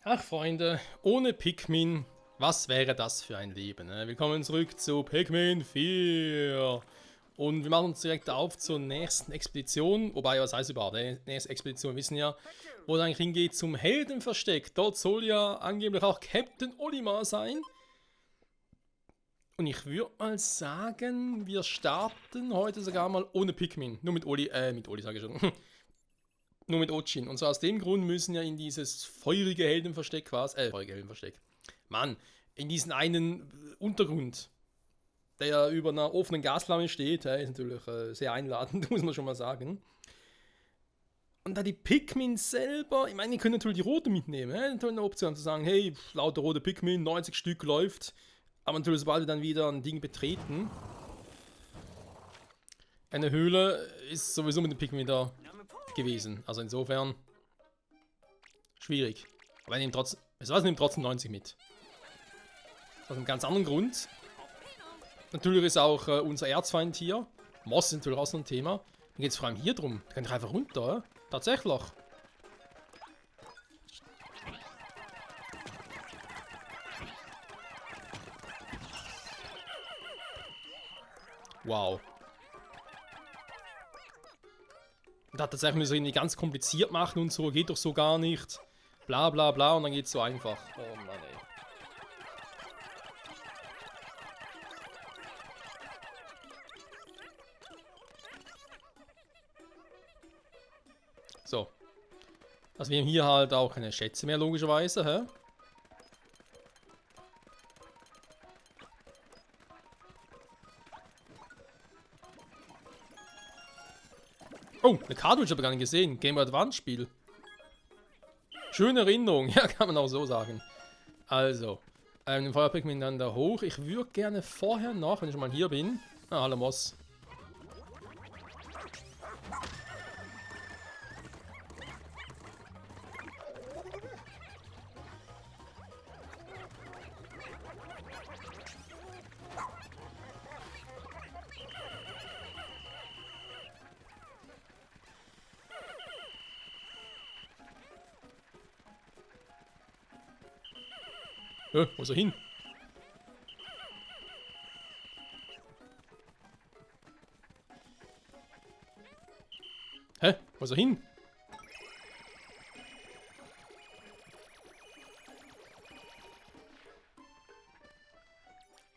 Ach Freunde, ohne Pikmin, was wäre das für ein Leben? Ne? Willkommen zurück zu Pikmin 4. Und wir machen uns direkt auf zur nächsten Expedition. Wobei, was heißt überhaupt? Nächste Expedition, wir wissen ja, wo es eigentlich hingeht zum Heldenversteck. Dort soll ja angeblich auch Captain Olimar sein. Und ich würde mal sagen, wir starten heute sogar mal ohne Pikmin. Nur mit Oli sage ich schon. Nur mit Ochin. Und zwar aus dem Grund müssen ja in dieses feurige Heldenversteck feurige Heldenversteck. Mann, in diesen einen Untergrund, der ja über einer offenen Gasflamme steht, ist natürlich sehr einladend, muss man schon mal sagen. Und da die Pikmin selber, ich meine, die können natürlich die rote mitnehmen, eine Option zu sagen, hey, lauter rote Pikmin, 90 Stück läuft. Aber natürlich, sobald wir dann wieder ein Ding betreten, eine Höhle ist sowieso mit den Pikmin da gewesen. Also insofern schwierig. Aber er nimmt trotzdem 90 mit. Aus einem ganz anderen Grund. Natürlich ist auch unser Erzfeind hier. Moss ist natürlich auch so ein Thema. Dann geht es vor allem hier drum. Da kann ich einfach runter. Tatsächlich. Wow. Da tatsächlich müssen wir irgendwie ganz kompliziert machen und so. Geht doch so gar nicht. Bla bla bla. Und dann geht es so einfach. Oh Mann ey. So. Also wir haben hier halt auch keine Schätze mehr, logischerweise, hä? Oh, eine Cartridge habe ich gar nicht gesehen. Game Boy Advance Spiel. Schöne Erinnerung, ja, kann man auch so sagen. Also, den Feuerpikmin dann da hoch. Ich würde gerne vorher noch, wenn ich schon mal hier bin. Ah, hallo Moss. Wo ist er hin? Hä? Wo ist er hin?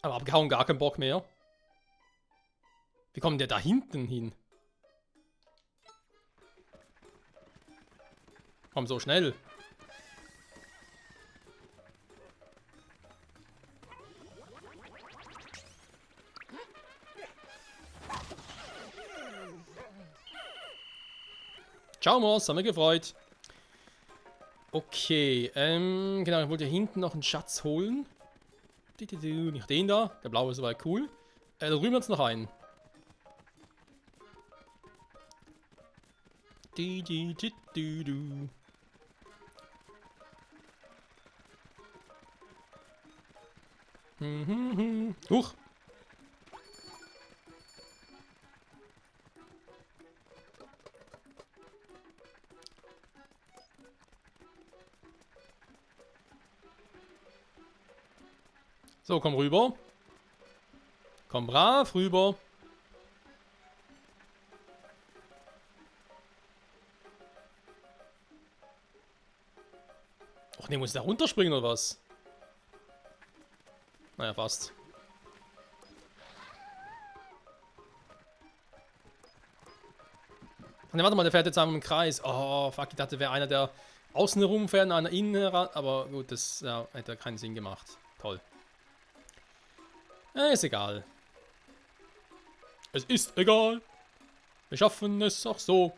Aber abgehauen, gar keinen Bock mehr. Wie kommt der da hinten hin? Komm so schnell. Ciao Moss, haben wir gefreut. Okay, genau, ich wollte hier hinten noch einen Schatz holen. Nicht den da, der blaue ist soweit cool. Da drüben hat es noch einen. Huch. So, komm rüber. Komm brav rüber. Och ne, muss ich da runterspringen oder was? Naja, fast. Ne, warte mal, der fährt jetzt einfach im Kreis. Oh, fuck, ich dachte, wäre einer, der außen herumfährt und einer innen heran. Aber gut, das ja, hätte keinen Sinn gemacht. Toll. Ist egal. Es ist egal. Wir schaffen es auch so.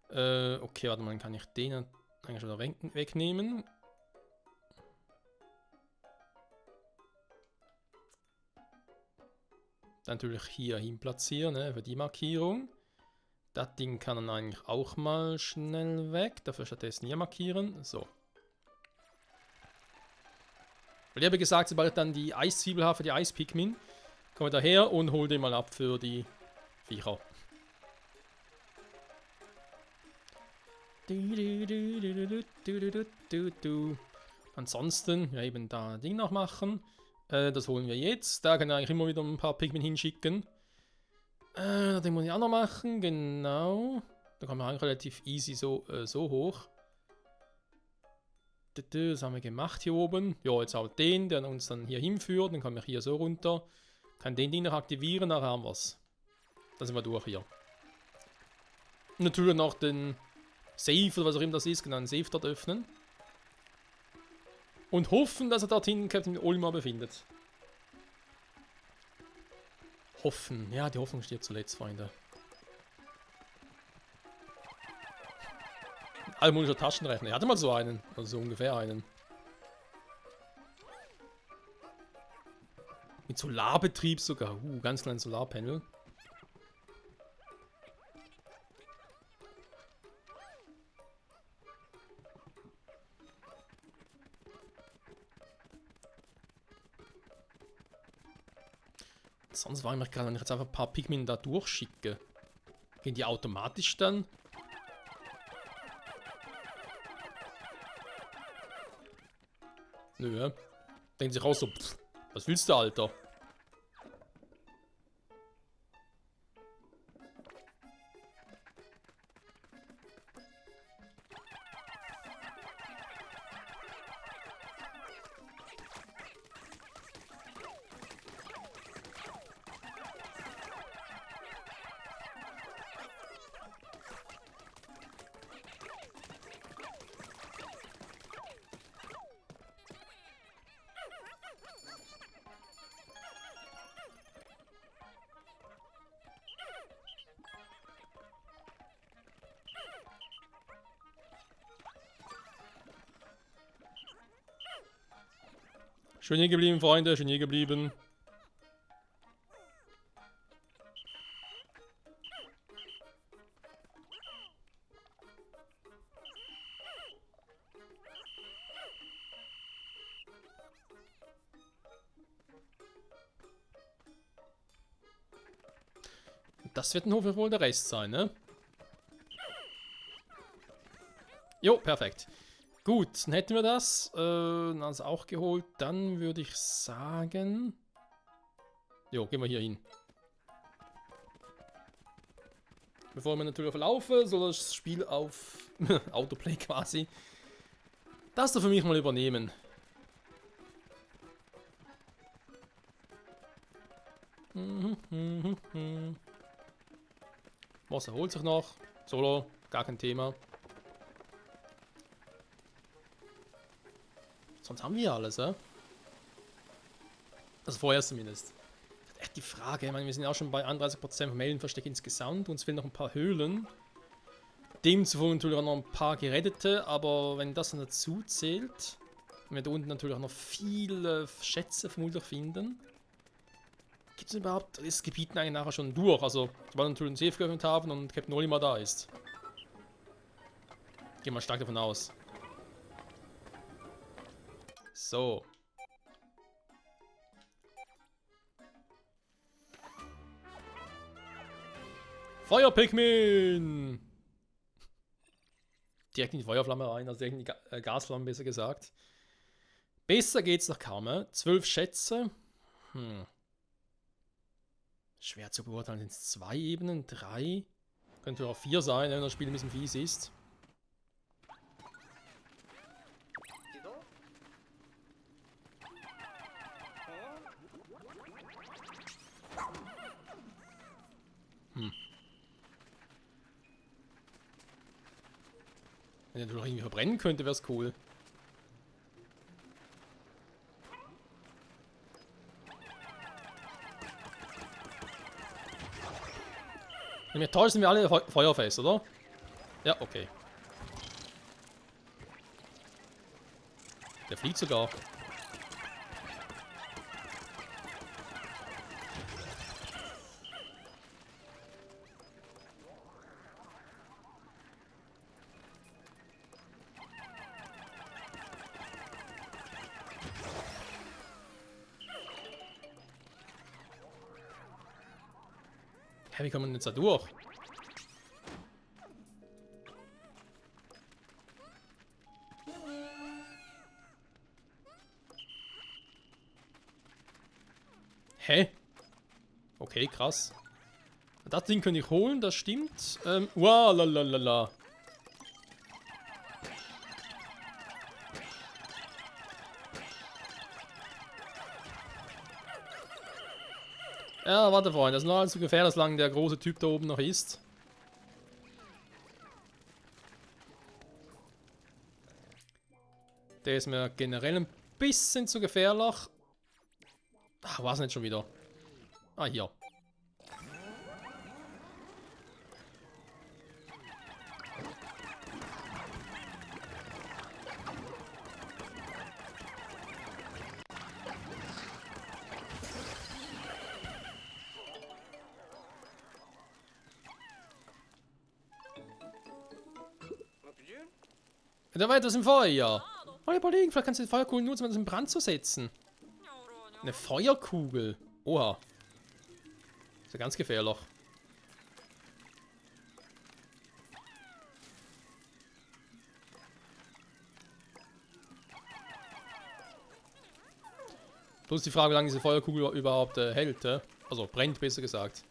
Okay, warte mal, dann kann ich den eigentlich schon wegnehmen. Dann natürlich hier hin platzieren, ne, für die Markierung. Das Ding kann dann eigentlich auch mal schnell weg. Dafür stattdessen hier markieren. So. Weil ich habe gesagt, sobald dann die Eiszwiebel habe für die Eispikmin, komme ich daher und hole den mal ab für die Viecher. Ansonsten, ja eben da Ding noch machen. Das holen wir jetzt. Da kann ich eigentlich immer wieder ein paar Pikmin hinschicken. Den muss ich auch noch machen, genau. Da kann man eigentlich relativ easy so hoch. Das haben wir gemacht hier oben. Ja, jetzt auch den, der uns dann hier hinführt. Dann kann ich hier so runter. Kann den Ding noch aktivieren, nachher haben wir es. Dann sind wir durch hier. Und natürlich noch den Safe oder was auch immer das ist, genau, den Safe dort öffnen. Und hoffen, dass er dort hinten Captain Olimar befindet. Hoffen. Ja, die Hoffnung stirbt zuletzt, Freunde. Almonischer Taschenrechner. Ich hatte mal so einen. Also so ungefähr einen. Mit Solarbetrieb sogar. Ganz kleines Solarpanel. Sonst war ich gerade, wenn ich jetzt einfach ein paar Pikmin da durchschicke. Gehen die automatisch dann? Nö. Denken sich auch so, pff, was willst du, Alter? Schön hier geblieben, Freunde, schön hier geblieben. Das wird wohl der Rest sein, ne? Jo, perfekt. Gut, dann hätten wir das. Das auch geholt. Dann würde ich sagen... Jo, gehen wir hier hin. Bevor wir natürlich verlaufen, soll das Spiel auf Autoplay quasi das da für mich mal übernehmen. Was erholt sich noch? Solo, gar kein Thema. Sonst haben wir alles, ja? Also vorerst zumindest. Das ist echt die Frage. Ich meine, wir sind ja auch schon bei 31% vom Heldenversteck insgesamt. Uns fehlen noch ein paar Höhlen. Demzufolge natürlich auch noch ein paar gerettete, aber wenn das dann dazu zählt, und wir da unten natürlich auch noch viele Schätze vermutlich finden, gibt es überhaupt das Gebiet eigentlich nachher schon durch? Also, weil wir natürlich einen Safe geöffnet haben und Captain Olimar da ist. Gehen wir stark davon aus. So. Feuer-Pikmin! Direkt in die Feuerflamme rein, also direkt in die Gasflamme besser gesagt. Besser geht's noch kaum, ne? 12 Schätze. Schwer zu beurteilen. Sind es 2 Ebenen? 3? Könnte auch 4 sein, wenn das Spiel ein bisschen fies ist. Wenn er natürlich irgendwie verbrennen könnte, wäre es cool. Wenn wir täuschen, sind wir alle feuerfest, oder? Ja, okay. Der fliegt sogar. Hä, wie kommen wir denn jetzt da durch? Hä? Okay, krass. Das Ding könnte ich holen, das stimmt. Wow, lalalala. Ja, warte, Freunde, das ist noch allzu gefährlich, solange der große Typ da oben noch ist. Der ist mir generell ein bisschen zu gefährlich. Ach, war es nicht schon wieder? Ah, hier. Da war etwas im Feuer. Mal überlegen, vielleicht kannst du die Feuerkugel nutzen, um das in Brand zu setzen. Eine Feuerkugel. Oha. Ist ja ganz gefährlich. Bloß die Frage, wie lange diese Feuerkugel überhaupt hält. Also brennt, besser gesagt.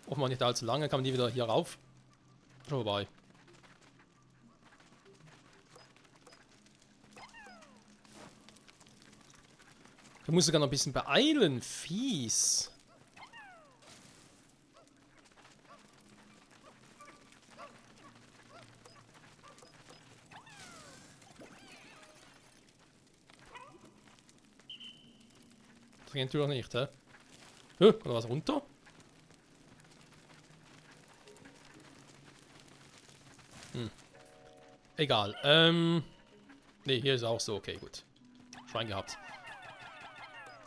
Offenbar nicht allzu lange, kann man die wieder hier rauf. Schon vorbei. Du musst sogar noch ein bisschen beeilen. Fies. Das geht natürlich nicht, hä? Oder was runter? Egal. Ne, hier ist auch so. Okay, gut. Schwein gehabt.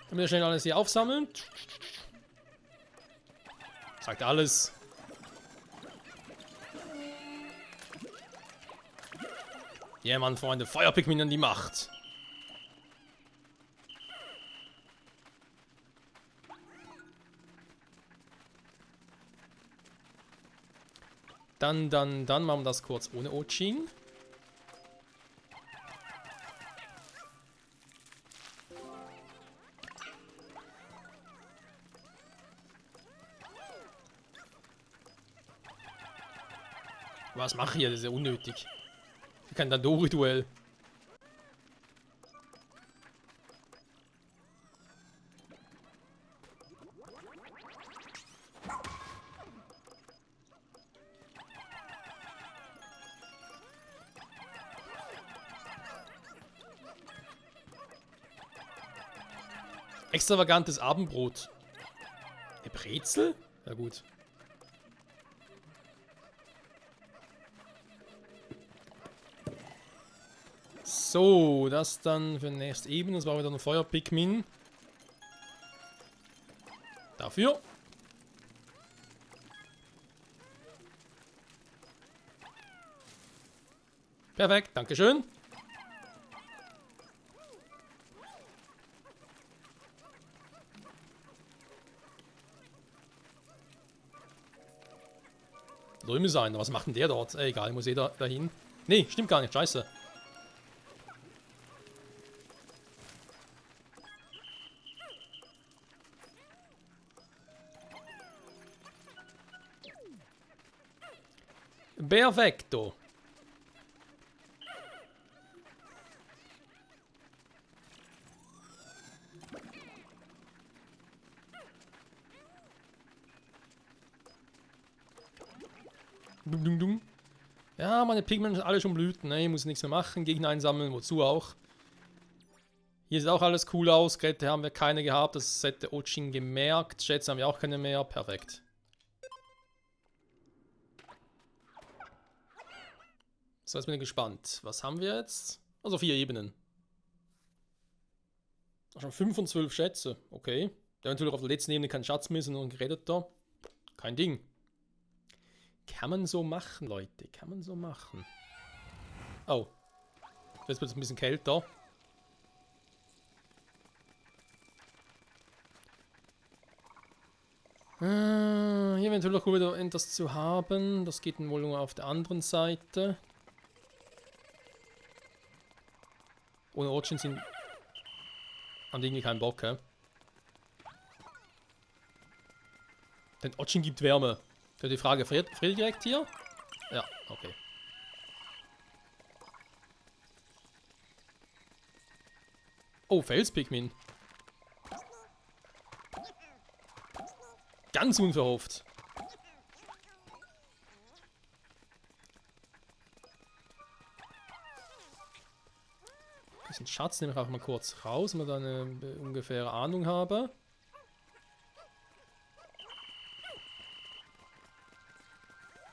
Dann wir schnell alles hier aufsammeln. Sagt alles. Ja, Mann, Freunde. Feuer-Pikmin an die Macht. Dann machen wir das kurz ohne Ochin. Was mache ich hier? Das ist ja unnötig. Kein Dandori-Duell. Extravagantes Abendbrot. Eine Brezel? Na gut. So, das dann für die nächste Ebene. Das war wieder ein Feuer-Pikmin. Dafür. Perfekt, dankeschön. Soll mir sein, was macht denn der dort? Egal, ich muss jeder dahin. Nee, stimmt gar nicht, scheiße. Perfekto. Dum, dum, dum. Ja, meine Pigmen sind alle schon Blüten, ne? Ich muss nichts mehr machen, Gegner einsammeln, wozu auch. Hier sieht auch alles cool aus, Geräte haben wir keine gehabt, das hätte Ochin gemerkt. Schätze haben wir auch keine mehr, perfekt. So, jetzt bin ich gespannt. Was haben wir jetzt? Also 4 Ebenen. Schon 5 von 12 Schätze, okay. Der natürlich auf der letzten Ebene keinen Schatz mehr, sondern geredet da. Kein Ding. Kann man so machen, Leute. Kann man so machen. Oh. Jetzt wird es ein bisschen kälter. Hier wäre natürlich cool, wieder etwas zu haben. Das geht wohl nur auf der anderen Seite. Ohne Otschen sind... Haben die irgendwie keinen Bock, hä? Denn Otschen gibt Wärme. Da die Frage, friert direkt hier? Ja, okay. Oh, Felspigmin. Ganz unverhofft. Diesen Schatz nehme ich auch mal kurz raus, damit ich da eine ungefähre Ahnung habe.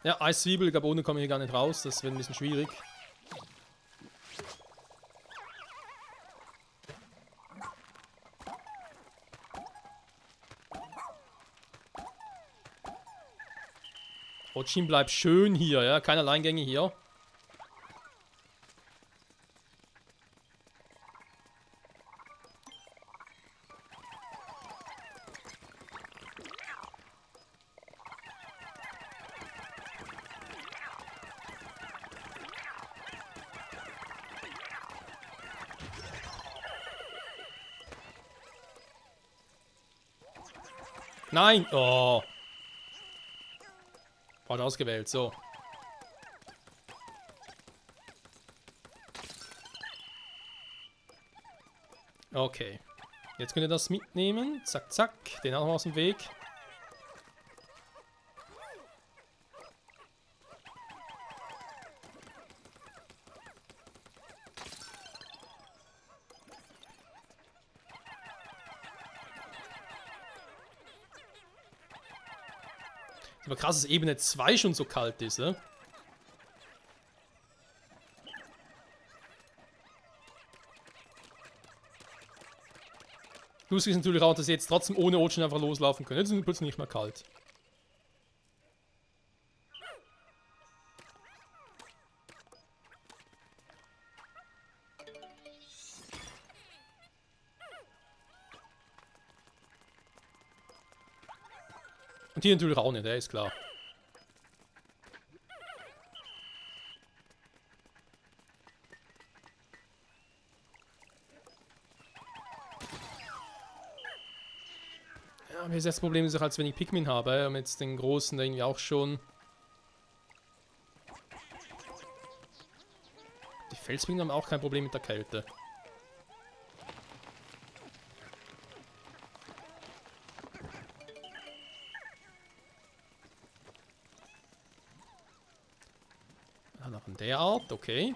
Ja, Eiszwiebel, ich glaube, ohne komme ich hier gar nicht raus. Das wird ein bisschen schwierig. Otschin bleibt schön hier, ja. Keine Alleingänge hier. Nein! Oh! Falsch ausgewählt, so. Okay. Jetzt könnt ihr das mitnehmen. Zack, zack. Den auch noch aus dem Weg. Aber krass, dass Ebene 2 schon so kalt ist, ne? Lustig ist natürlich auch, dass sie jetzt trotzdem ohne Ocean einfach loslaufen können. Jetzt sind sie plötzlich nicht mehr kalt. Und hier natürlich auch nicht, der ist klar. Ja, mir ist das Problem, dass ich halt zu wenig Pikmin habe. Und jetzt den großen irgendwie auch schon. Die Felspigmen haben auch kein Problem mit der Kälte. Noch in der Art, okay.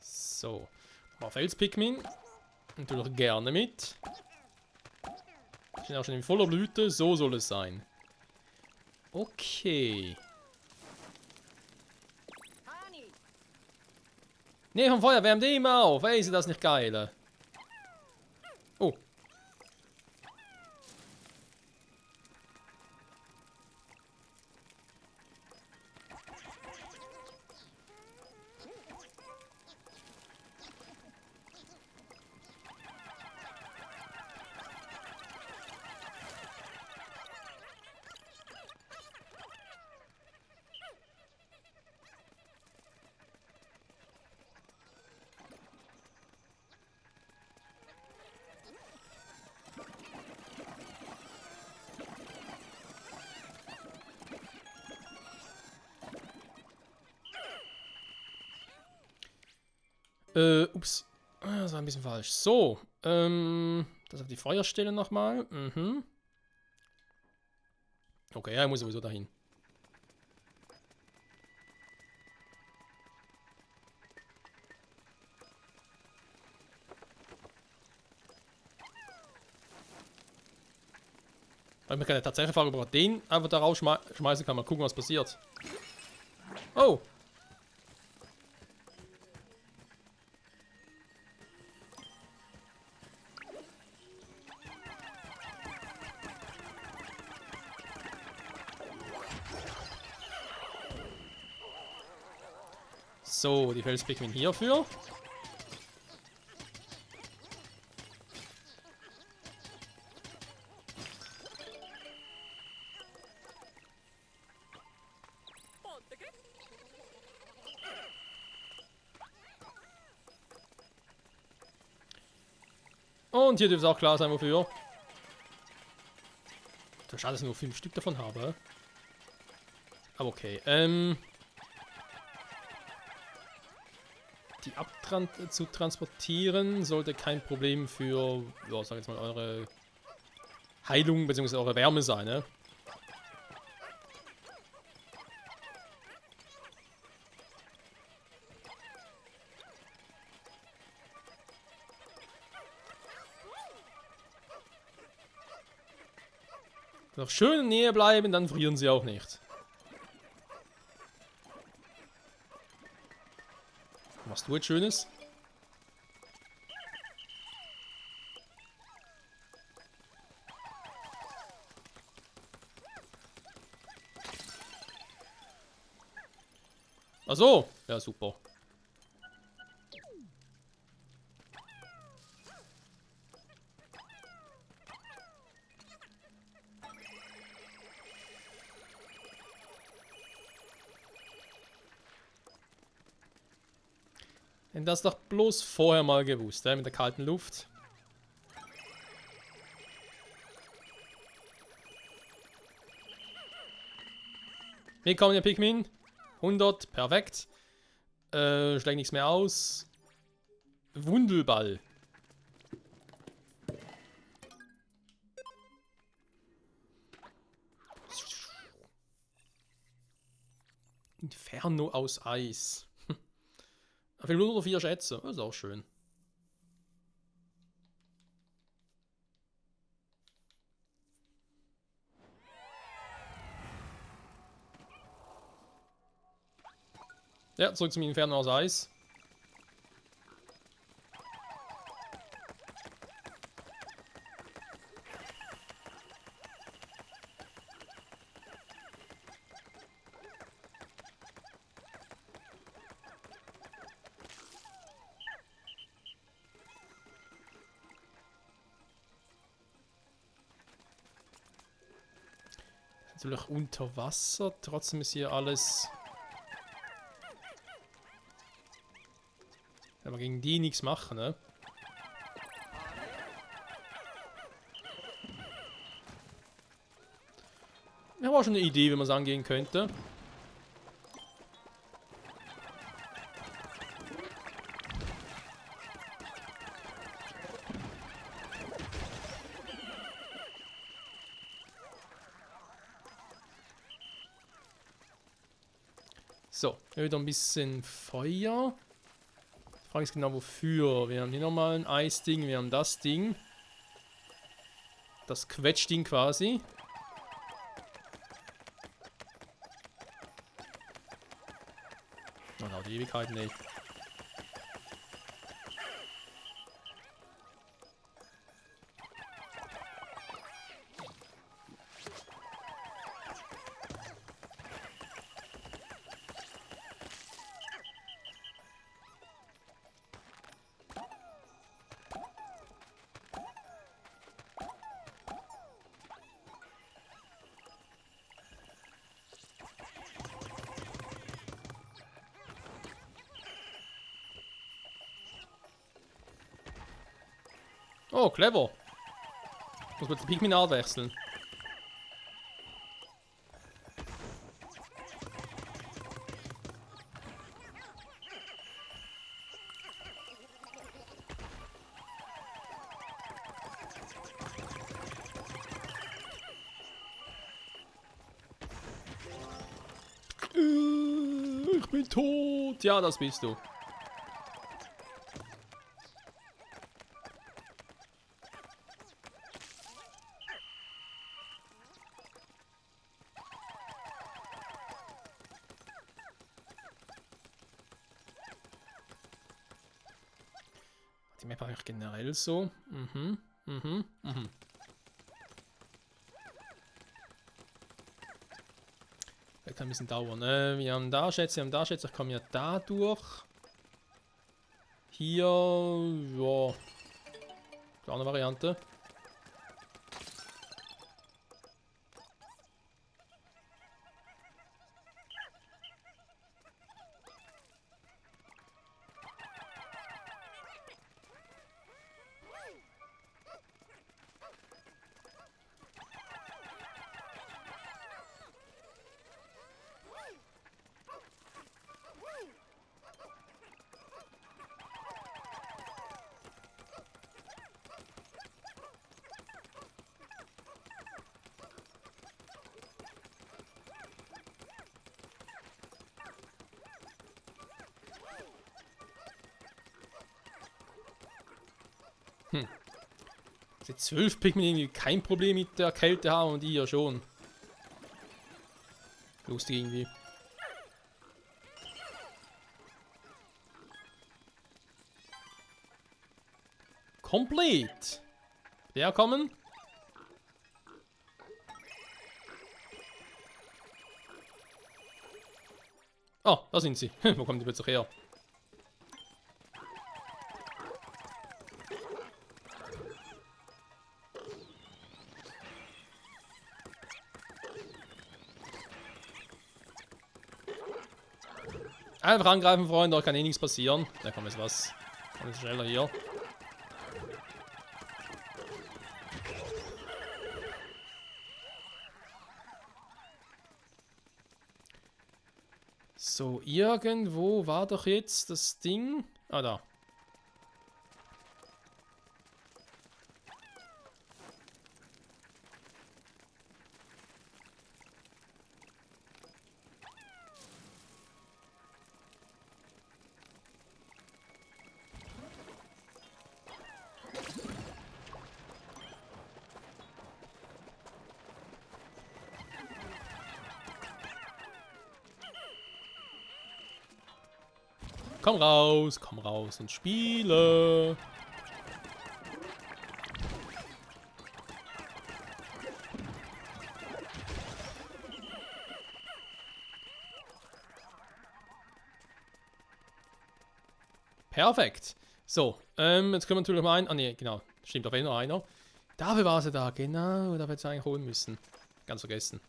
So, mal Felspigmin. Natürlich gerne mit. Sind auch schon in voller Blüte, so soll es sein. Okay. Nee, vom Feuer wärmt immer auf. Ey, ist das nicht geil? Oh. Ups. Das war ein bisschen falsch. So, das auf die Feuerstelle nochmal. Mhm. Okay, ja, er muss sowieso dahin. Weil man keine tatsächliche Frage über den einfach da rausschmeißen kann. Mal gucken, was passiert. Oh! So, die Fels-Pikmin hierfür. Und hier dürfte es auch klar sein, wofür. Schade, dass ich nur 5 Stück davon habe. Aber okay. Die zu transportieren sollte kein Problem für, ja, sag jetzt mal, eure Heilung bzw. eure Wärme sein, ne? Noch schön in Nähe bleiben, dann frieren sie auch nicht. Was machst du jetzt Schönes? Ach so, ja super. Denn das doch bloß vorher mal gewusst, mit der kalten Luft. Hier kommen die Pikmin. 100, perfekt. Schlägt nichts mehr aus. Wundelball. Inferno aus Eis. Ich will nur noch 4 Schätze. Das ist auch schön. Ja, zurück zum Inferno aus Eis. Natürlich unter Wasser, trotzdem ist hier alles... Aber gegen die nichts machen, ne? Ich habe auch schon eine Idee, wie man es angehen könnte. So, wieder ein bisschen Feuer. Die Frage ist genau wofür. Wir haben hier nochmal ein Eisding, wir haben das Ding. Das Quetschding quasi. Oh, die Ewigkeit nicht. Oh, clever. Muss man die Pikmin wechseln. Ich bin tot. Ja, das bist du. Die Map eigentlich generell so. kann ein bisschen dauern. Wir haben da Schätze, Ich komme ja da durch. Hier, ja. Kleine Variante. Die 12 Pikmin irgendwie kein Problem mit der Kälte haben und ihr schon. Lustig irgendwie. Complete. Wer kommen? Oh, da sind sie. Wo kommen die plötzlich her? Einfach angreifen, Freunde, da kann eh nichts passieren. Da kommt jetzt was. Alles schneller hier. So, irgendwo war doch jetzt das Ding. Ah, da. Komm raus und spiele. Perfekt. So, jetzt können wir natürlich mal ein... Ah ne, genau. Stimmt, da fehlt noch einer. Dafür war sie da, genau. Da hätte sie eigentlich holen müssen. Ganz vergessen.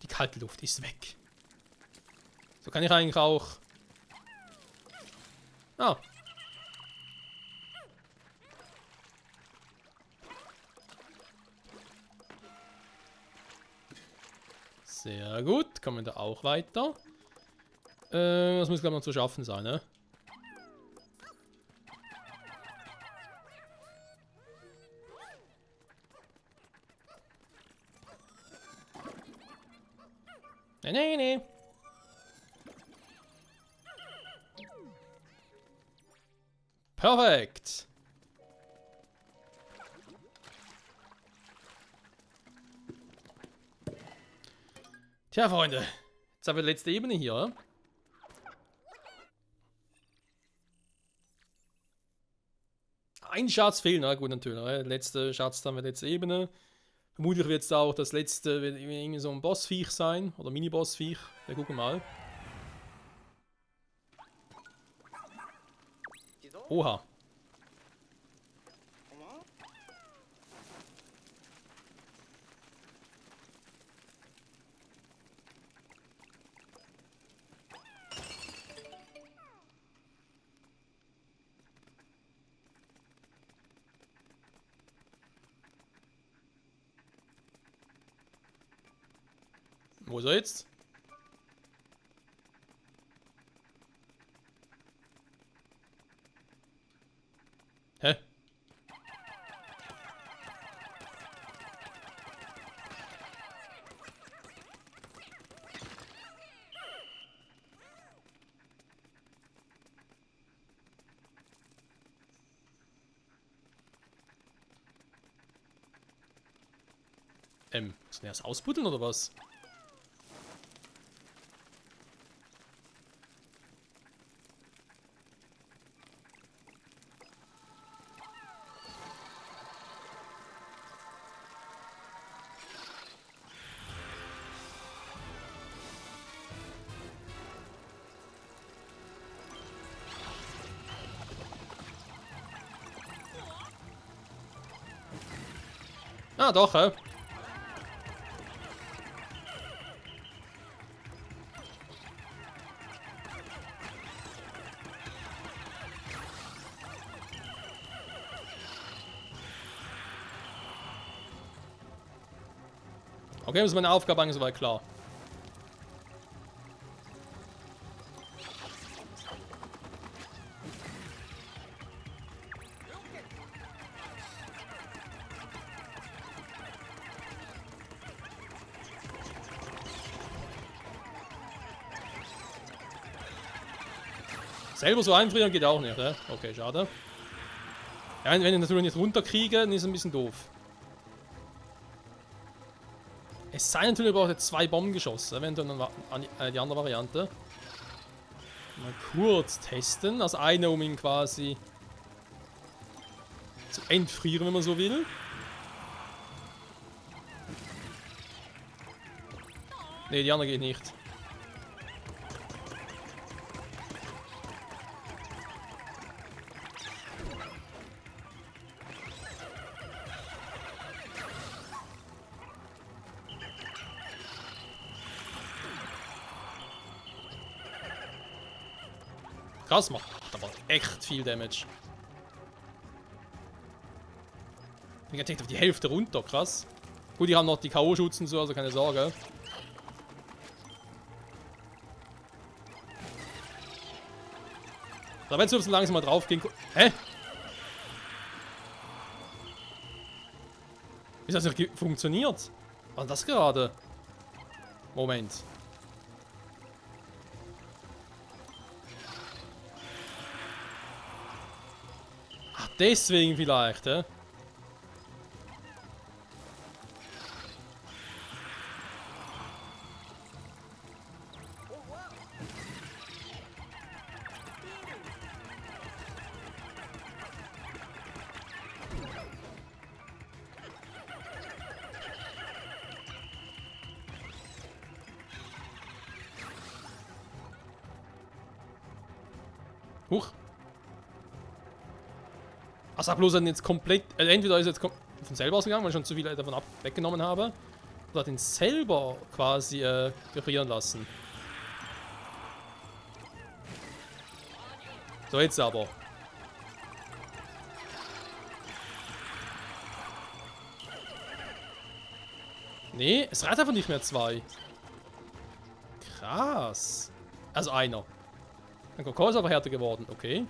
Die kalte Luft ist weg. So kann ich eigentlich auch... Ah. Sehr gut, kommen wir da auch weiter. Das muss, glaube ich, noch zu schaffen sein, ne? Nee. Perfekt. Tja, Freunde. Jetzt haben wir die letzte Ebene hier. Ein Schatz fehlt, na gut, natürlich. Letzte Schatz haben wir letzte Ebene. Vermutlich wird es auch das letzte, wird irgendwie so ein Bossviech sein. Oder Mini-Bossviech. Wir gucken mal. Oha. Wo ist er jetzt? Hä? Muss ich erst ausbuddeln oder was? Ah, doch, hä? Okay, das ist meine Aufgabe eigentlich soweit klar. Selber so einfrieren geht auch nicht, ne? Okay, schade. Ja, wenn ich natürlich nicht runterkriege, dann ist es ein bisschen doof. Es sei natürlich, braucht jetzt 2 Bombengeschosse, eventuell die andere Variante. Mal kurz testen. Also eine, um ihn quasi zu entfrieren, wenn man so will. Ne, die andere geht nicht. Krass, macht aber echt viel Damage. Ich bin jetzt auf die Hälfte runter, krass. Gut, die haben noch die K.O.-Schutz und so, also keine Sorge. Da wenn es so langsam mal drauf gehen. Hä? Wie ist das nicht funktioniert? Was war das gerade? Moment. Ach, deswegen vielleicht, hä? Huch. Also bloß dann jetzt komplett. Entweder ist jetzt von selber ausgegangen, weil ich schon zu viel davon weggenommen habe. Oder hat ihn selber quasi gefrieren lassen. So, jetzt aber. Nee, es reicht einfach nicht mehr 2. Krass. Also einer. Ein Kokon ist aber härter geworden, okay.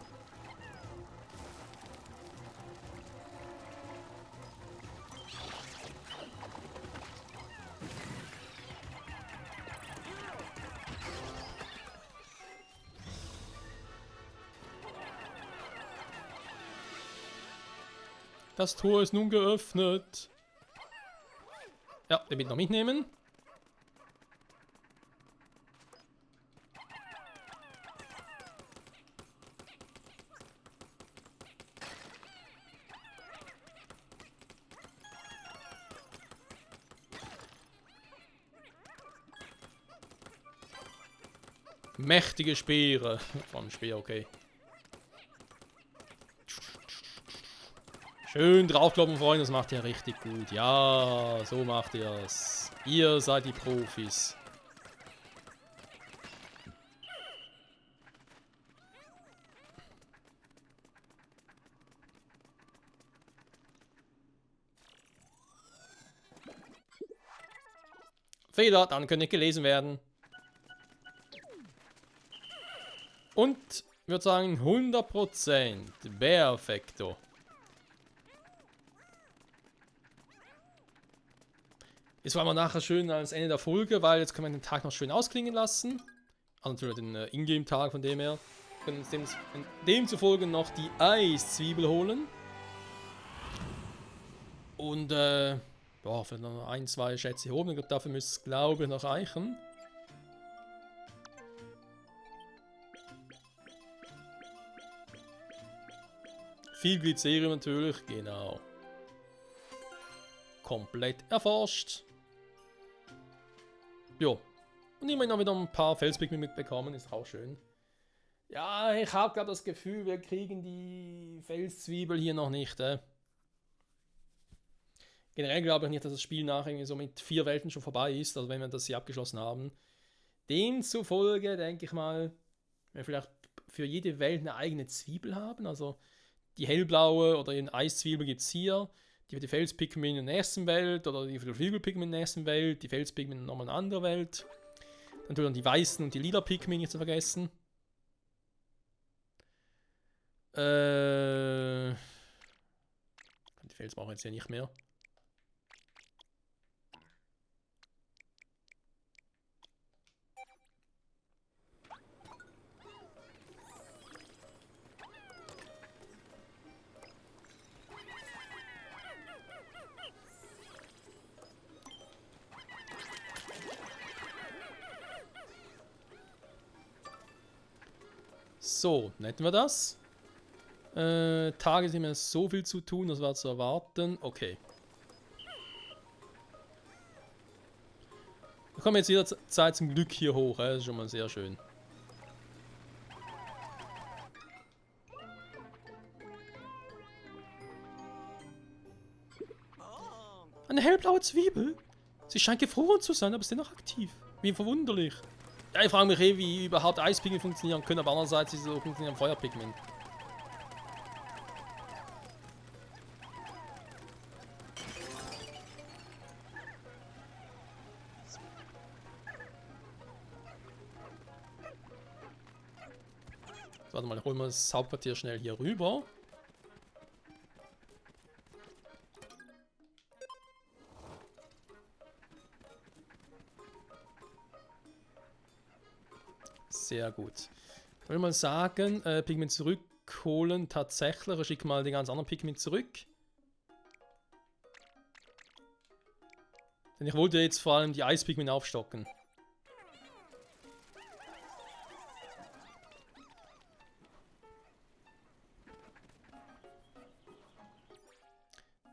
Das Tor ist nun geöffnet. Ja, den mit noch mitnehmen. Mächtige Speere. Von Speer, okay. Schön draufkloppen, Freunde, das macht ihr richtig gut. Ja, so macht ihr es. Ihr seid die Profis. Fehler, dann können nicht gelesen werden. Und ich würde sagen 100% Perfekto. Ist war mal nachher schön als Ende der Folge, weil jetzt können wir den Tag noch schön ausklingen lassen. Also natürlich den Ingame-Tag von dem her. Wir können uns demzufolge noch die Eiszwiebel holen. Und boah, für noch 1, 2 Schätze hier oben. Ich glaube, dafür müsste es, glaube ich, noch reichen. Viel Glycerium natürlich, genau. Komplett erforscht. Jo. Und immerhin noch wieder ein paar Felspigmen mitbekommen, ist auch schön. Ja, ich habe gerade das Gefühl, wir kriegen die Felszwiebel hier noch nicht. Generell glaube ich nicht, dass das Spiel nachher irgendwie so mit 4 Welten schon vorbei ist, also wenn wir das hier abgeschlossen haben. Demzufolge denke ich mal, wir vielleicht für jede Welt eine eigene Zwiebel haben. Also die hellblaue oder die Eiszwiebel gibt es hier. Die Felspigment in der nächsten Welt oder die Flügelpigment in der nächsten Welt. Die Felspigment in nochmal eine andere Welt. Dann tun wir die weißen und die lila Pigment nicht zu vergessen. Die Fels brauchen wir jetzt hier nicht mehr. So, dann hätten wir das. Tage sind mir so viel zu tun, das war zu erwarten. Okay. Wir kommen jetzt jederzeit zum Glück hier hoch, das ist schon mal sehr schön. Eine hellblaue Zwiebel? Sie scheint gefroren zu sein, aber ist dennoch aktiv. Wie verwunderlich. Ja, ich frage mich wie überhaupt Eispigment funktionieren können, aber andererseits ist es auch funktionieren Feuerpigment. So, warte mal, holen wir das Hauptquartier schnell hier rüber. Sehr gut. Ich würde mal sagen, Pigment zurückholen tatsächlich. Ich schicke mal den ganz anderen Pigment zurück. Denn ich wollte jetzt vor allem die Eispigment aufstocken.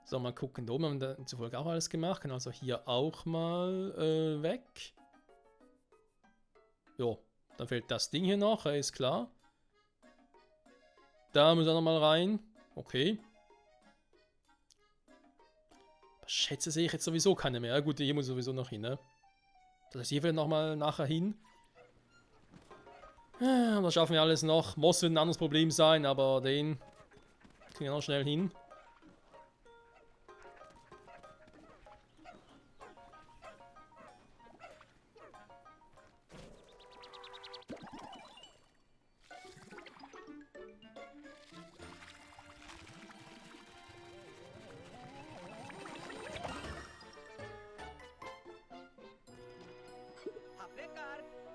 So, mal gucken. Da oben haben wir zufolge auch alles gemacht. Können also hier auch mal weg. Jo, dann fehlt das Ding hier noch, ist klar. Da muss er nochmal rein. Okay. Schätze sehe ich jetzt sowieso keine mehr. Ja, gut, hier muss sowieso noch hin, ne? Das heißt, hier wird nochmal nachher hin. Das schaffen wir alles noch. Moss wird ein anderes Problem sein, aber den kriegen wir noch schnell hin.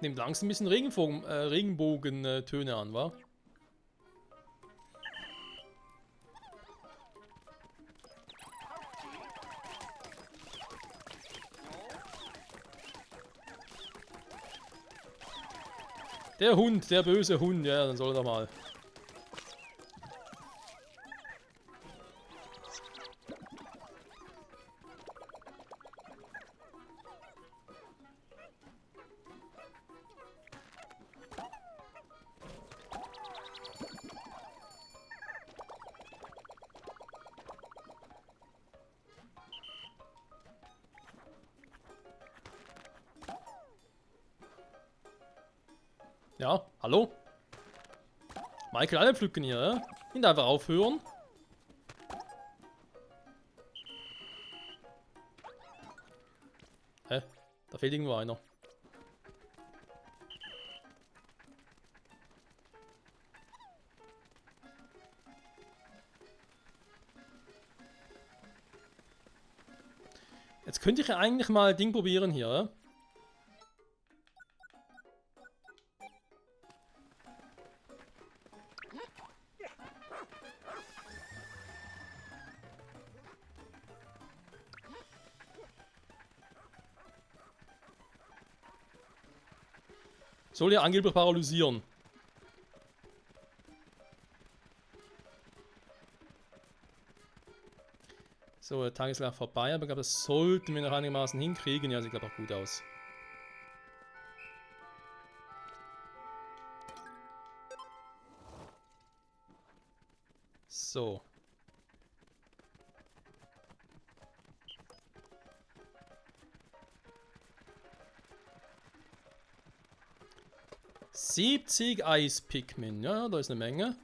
Nimmt langsam ein bisschen Regenbogen-Töne an, wa? Der Hund, der böse Hund, ja, dann soll er doch mal. Ja, hallo? Michael, alle pflücken hier, ja? Nicht einfach aufhören. Hä? Da fehlt irgendwo einer. Jetzt könnte ich ja eigentlich mal Ding probieren hier, ja? Soll ja angeblich paralysieren. So, der Tag ist gleich vorbei, aber ich glaube, das sollten wir noch einigermaßen hinkriegen. Ja, sieht glaube auch gut aus. So. 70 Eis-Pikmin. Ja, da ist eine Menge.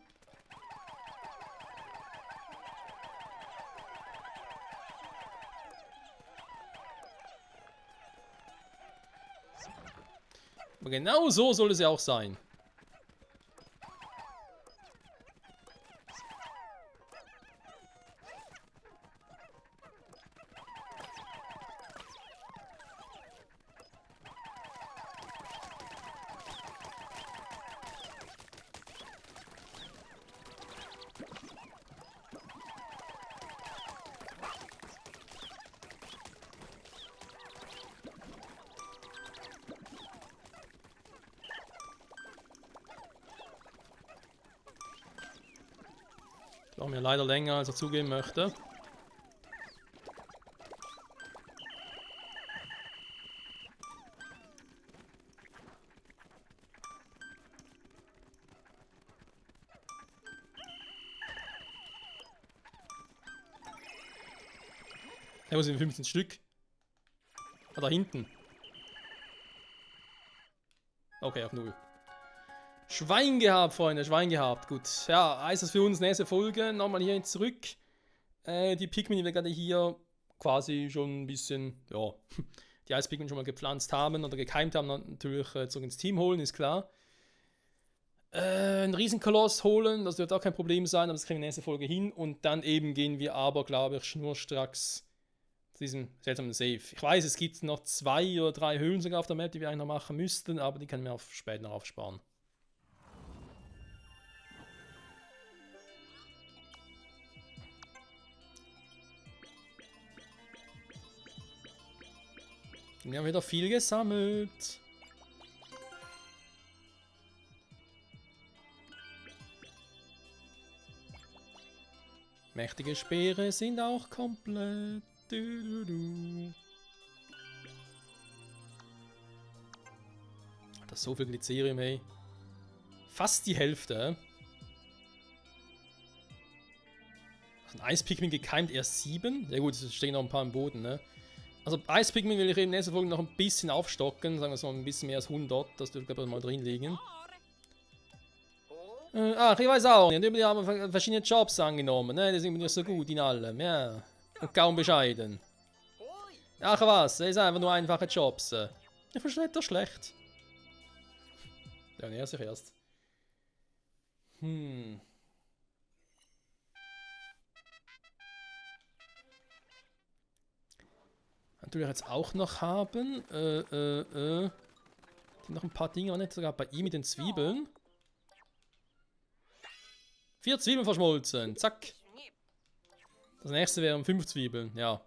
Aber genau so soll es ja auch sein. Brauchen wir leider länger, als er zugeben möchte. Da muss ich 15 Stück. Ah, da hinten. Okay, auf 0. Schwein gehabt, Freunde, Schwein gehabt. Gut, ja, heißt das für uns nächste Folge. Nochmal hier zurück. Die Pikmin, die wir gerade hier quasi schon ein bisschen, ja, die Eispikmin schon mal gepflanzt haben oder gekeimt haben, natürlich zurück ins Team holen, ist klar. Einen Riesenkoloss holen, das wird auch kein Problem sein, aber das kriegen wir in der nächsten Folge hin. Und dann eben gehen wir aber, glaube ich, schnurstracks zu diesem seltsamen Save. Ich weiß, es gibt noch 2 oder 3 Höhlen sogar auf der Map, die wir eigentlich noch machen müssten, aber die können wir auf später noch aufsparen. Wir haben wieder viel gesammelt. Mächtige Speere sind auch komplett. Das ist so viel Glycerium, ey. Fast die Hälfte. Ein Eispikmin gekeimt erst 7. Ja gut, es stehen noch ein paar im Boden, ne? Also Eispikmin will ich in der nächsten Folge noch ein bisschen aufstocken. Sagen wir so ein bisschen mehr als 100. Das dürfte aber mal drin liegen. Ach, ich weiß auch nicht. Die haben verschiedene Jobs angenommen, ne? Die sind nicht so gut in allem, ja. Und kaum bescheiden. Ach was, das ist einfach nur einfache Jobs. Ich verstehe das schlecht. Ja, näher sich erst. Natürlich jetzt auch noch haben. Noch ein paar Dinge, nicht sogar bei ihm mit den Zwiebeln. 4 Zwiebeln verschmolzen. Zack. Das nächste wären 5 Zwiebeln. Ja.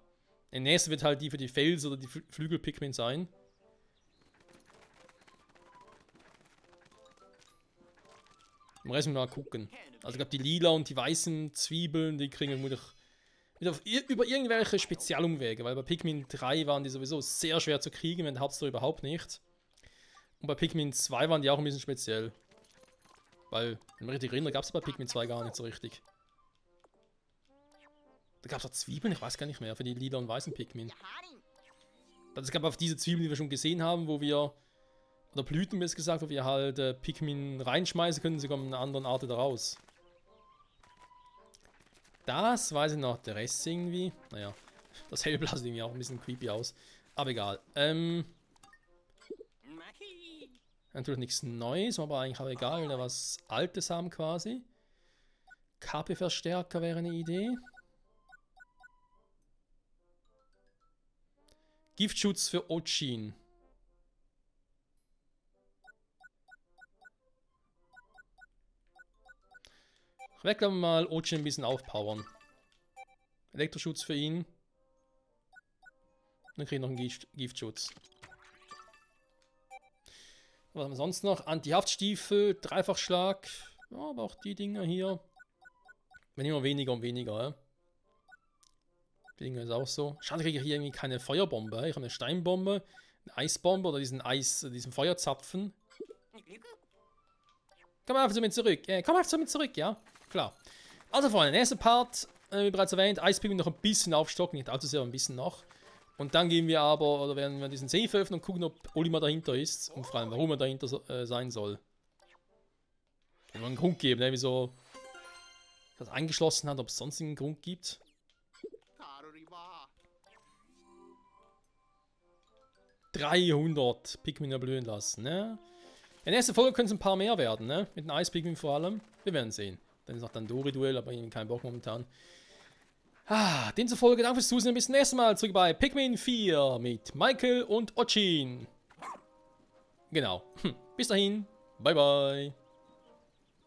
Der nächste wird halt die für die Fels- oder die Flügel-Pikmin sein. Im Rest müssen wir mal gucken. Also ich glaube, die lila und die weißen Zwiebeln, die kriegen wir über irgendwelche Spezialumwege, weil bei Pikmin 3 waren die sowieso sehr schwer zu kriegen, wenn der Hauptstory überhaupt nicht. Und bei Pikmin 2 waren die auch ein bisschen speziell. Weil, wenn ich mich richtig erinnere, gab es bei Pikmin 2 gar nicht so richtig. Da gab es auch Zwiebeln, ich weiß gar nicht mehr, für die lila und weißen Pikmin. Es gab auf diese Zwiebeln, die wir schon gesehen haben, wo wir, oder Blüten besser gesagt, wo wir halt Pikmin reinschmeißen können, sie kommen in einer anderen Art wieder raus. Das weiß ich noch, der Rest irgendwie, naja, das Hellblau sieht irgendwie auch ein bisschen creepy aus, aber egal. Natürlich nichts Neues, aber eigentlich auch egal, oder was Altes haben quasi. KP-Verstärker wäre eine Idee. Giftschutz für Ochin. Ich werde glaube mal Ochin ein bisschen aufpowern. Elektroschutz für ihn. Dann kriege ich noch einen Giftschutz. Was haben wir sonst noch? Anti-Haftstiefel, Dreifachschlag. Ja, aber auch die Dinger hier. Wenn immer weniger und weniger, ja. Die Dinger ist auch so. Schade, kriege ich hier irgendwie keine Feuerbombe. Ich habe eine Steinbombe, eine Eisbombe oder diesen Feuerzapfen. Komm einfach zu mir zurück. Komm einfach zu mir zurück, ja. Klar. Also Freunde, nächster Part, wie bereits erwähnt, Eispikmin noch ein bisschen aufstocken, nicht allzu sehr, aber ein bisschen noch. Und dann gehen wir aber, oder werden wir diesen Safe öffnen und gucken, ob Olimar dahinter ist und vor allem, warum er dahinter sein soll. Nur einen Grund geben, ne? Wieso das eingeschlossen hat, ob es sonst einen Grund gibt. 300 Pikmin erblühen lassen, ne? In der nächsten Folge können es ein paar mehr werden, ne? Mit den Eis-Pikmin vor allem. Wir werden sehen. Dann ist noch dann Dori-Duell, aber ich habe keinen Bock momentan. Demzufolge danke fürs Zusehen. Bis zum nächsten Mal zurück bei Pikmin 4 mit Michael und Ochin. Genau. Bis dahin. Bye, bye.